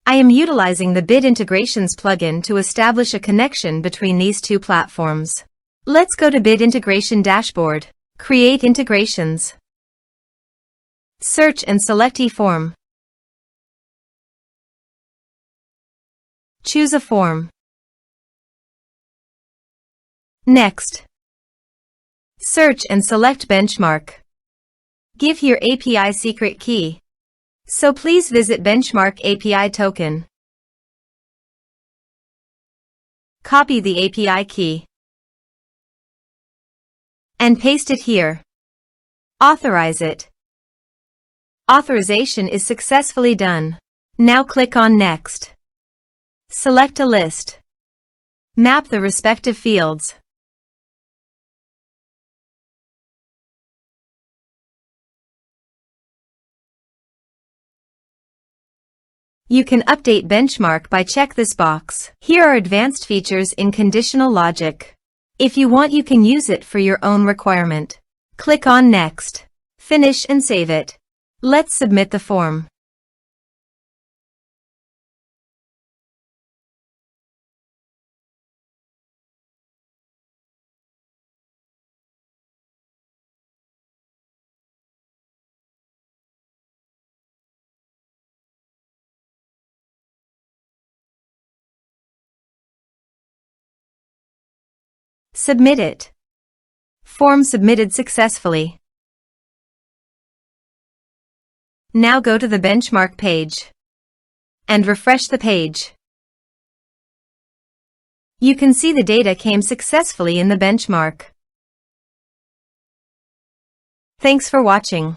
I am utilizing the Bid Integrations plugin to establish a connection between these two platforms. Let's go to Bid Integration Dashboard. Create integrations. Search and select eForm. Choose a form. Next, search and select benchmark. Give your API secret key. So please visit benchmark API token. Copy the API key and paste it here. Authorize it. Authorization is successfully done. Now click on Next. Select a list. Map the respective fields. You can update benchmark by check this box. Here are advanced features in conditional logic. If you want, you can use it for your own requirement. Click on Next. Finish and save it. Let's submit the form. Submit it. Form submitted successfully. Now go to the benchmark page and refresh the page. You can see the data came successfully in the benchmark. Thanks for watching.